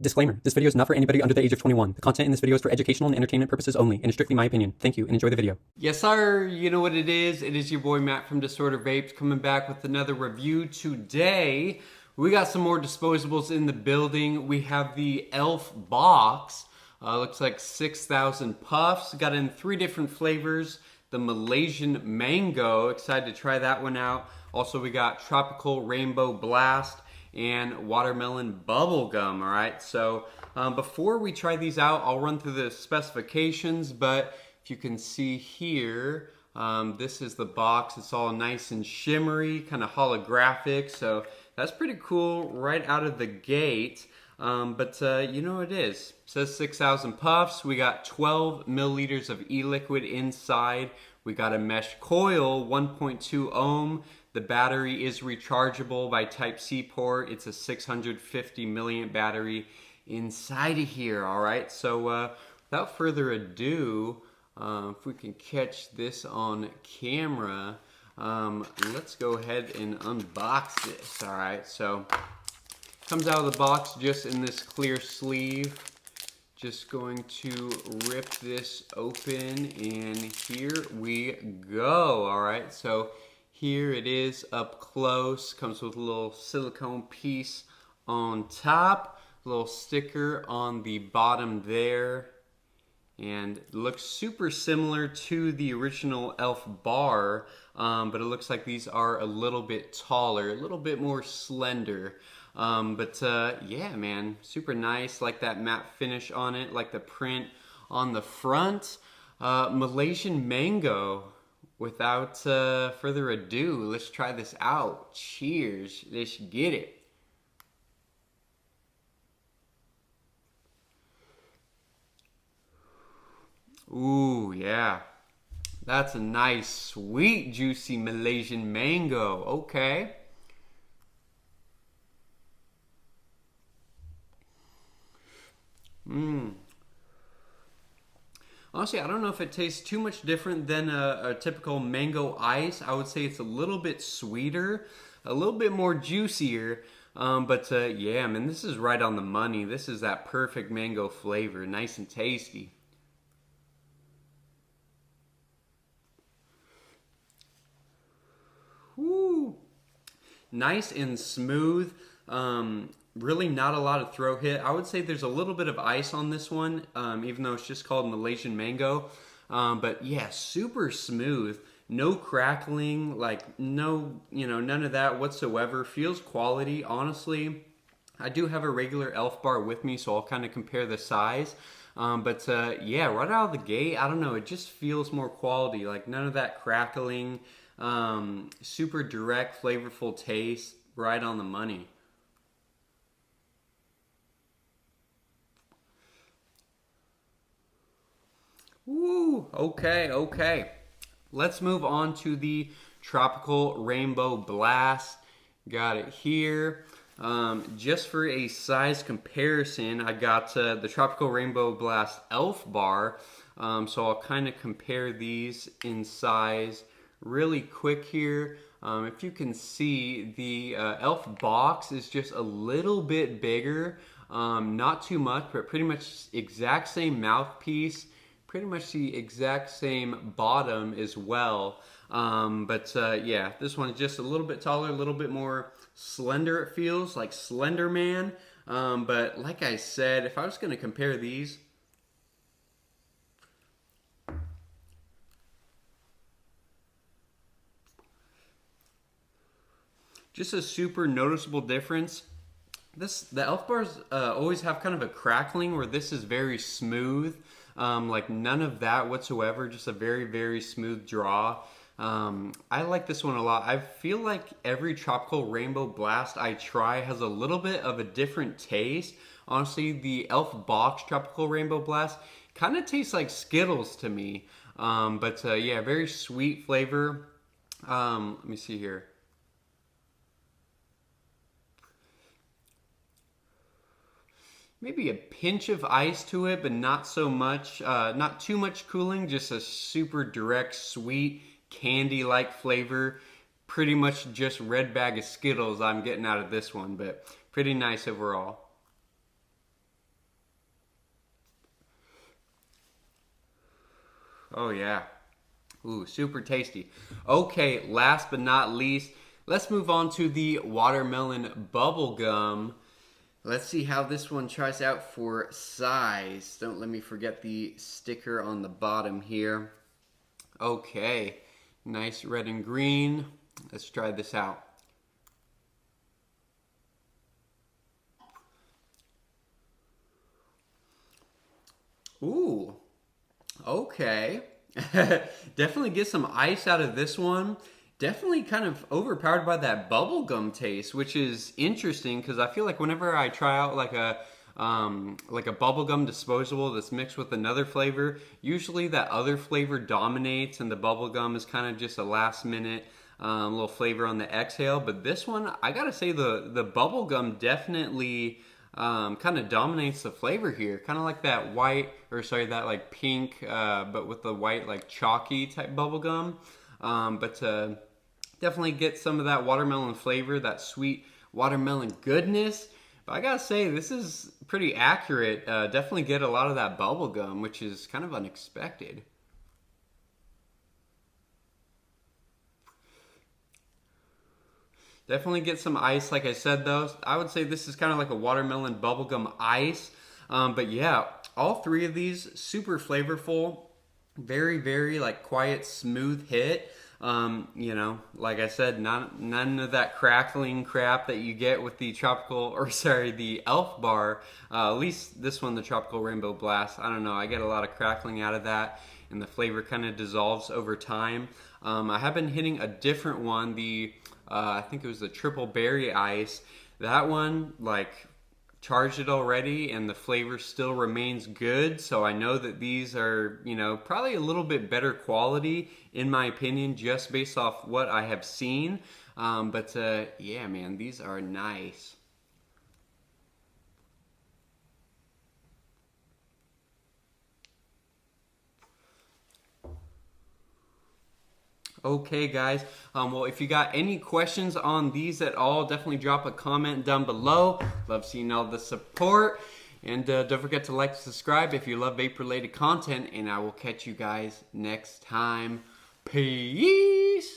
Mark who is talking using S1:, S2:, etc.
S1: Disclaimer, this video is not for anybody under the age of 21. The content in this video is for educational and entertainment purposes only, and is strictly my opinion. Thank you, and enjoy the video.
S2: Yes, sir. You know what it is. It is your boy Matt from Disorder Vapes coming back with another review today. We got some more disposables in the building. We have the Elf box. Looks like 6,000 puffs. Got in 3 different flavors. The Malaysian mango. Excited to try that one out. Also, we got tropical rainbow blast and watermelon bubblegum. All right, so before we try these out, I'll run through the specifications, but if you can see here, this is the box. It's all nice and shimmery, kind of holographic, so that's pretty cool right out of the gate. But you know what it is. It says 6,000 puffs. We got 12 milliliters of e-liquid inside. We got a mesh coil, 1.2 ohm. The battery is rechargeable by Type-C port. It's a 650 milliamp battery inside of here, all right? So without further ado, if we can catch this on camera, let's go ahead and unbox this, all right? So comes out of the box just in this clear sleeve. Just going to rip this open, and here we go, all right? So here it is up close. Comes with a little silicone piece on top, a little sticker on the bottom there, and it looks super similar to the original Elf bar, but it looks like these are a little bit taller, a little bit more slender. Yeah, man, super nice. Like that matte finish on it, like the print on the front. Malaysian mango. Without further ado, let's try this out. Cheers. Let's get it. Ooh, yeah. That's a nice, sweet, juicy Malaysian mango. Okay. Honestly, I don't know if it tastes too much different than a typical mango ice. I would say it's a little bit sweeter, a little bit more juicier. Yeah, man, this is right on the money. This is that perfect mango flavor, nice and tasty. Woo! Nice and smooth. Really not a lot of throat hit. I would say there's a little bit of ice on this one, even though it's just called Malaysian mango. But yeah, super smooth. No crackling, like no, none of that whatsoever. Feels quality, honestly. I do have a regular Elf bar with me, so I'll kind of compare the size. Yeah, right out of the gate, I don't know, it just feels more quality. Like none of that crackling, super direct, flavorful taste, right on the money. Woo, okay. Let's move on to the Tropical Rainbow Blast. Got it here. Just for a size comparison, I got the Tropical Rainbow Blast Elf bar. So I'll kind of compare these in size really quick here. If you can see, the Elf box is just a little bit bigger. Not too much, but pretty much exact same mouthpiece. Pretty much the exact same bottom as well. Yeah, this one is just a little bit taller, a little bit more slender, it feels like Slender Man. But like I said, if I was going to compare these, just a super noticeable difference. The Elf bars always have kind of a crackling, where this is very smooth. Like none of that whatsoever, just a very, very smooth draw. I like this one a lot. I feel like every Tropical Rainbow Blast I try has a little bit of a different taste. Honestly, the Elf box Tropical Rainbow Blast kind of tastes like Skittles to me. Yeah, very sweet flavor. Let me see here. Maybe a pinch of ice to it, but not so much, not too much cooling, just a super direct, sweet, candy-like flavor. Pretty much just red bag of Skittles I'm getting out of this one, but pretty nice overall. Oh yeah. Ooh, super tasty. Okay, last but not least, let's move on to the watermelon bubblegum. Let's see how this one tries out for size. Don't let me forget the sticker on the bottom here. Okay, nice red and green. Let's try this out. Ooh, okay. Definitely get some ice out of this one. Definitely kind of overpowered by that bubblegum taste, which is interesting because I feel like whenever I try out like a bubblegum disposable that's mixed with another flavor, usually that other flavor dominates and the bubblegum is kind of just a last minute little flavor on the exhale. But this one, I gotta say the bubblegum definitely kind of dominates the flavor here. Kind of like that white, or sorry, that like pink, but with the white like chalky type bubblegum. But definitely get some of that watermelon flavor, that sweet watermelon goodness. But I gotta say, this is pretty accurate. Definitely get a lot of that bubblegum, which is kind of unexpected. Definitely get some ice, like I said, though. I would say this is kind of like a watermelon bubblegum ice. But yeah, all three of these, super flavorful. Very, very like quiet, smooth hit. You know, like I said, none of that crackling crap that you get with the the Elf bar. At least this one, the Tropical Rainbow Blast. I don't know, I get a lot of crackling out of that, and the flavor kind of dissolves over time. I have been hitting a different one, I think it was the Triple Berry Ice. That one, like, charged it already and the flavor still remains good, so I know that these are, you know, probably a little bit better quality in my opinion, just based off what I have seen. But yeah, man, these are nice. Okay, guys. Well, if you got any questions on these at all, definitely drop a comment down below. Love seeing all the support. And don't forget to like and subscribe if you love vape-related content. And I will catch you guys next time. Peace.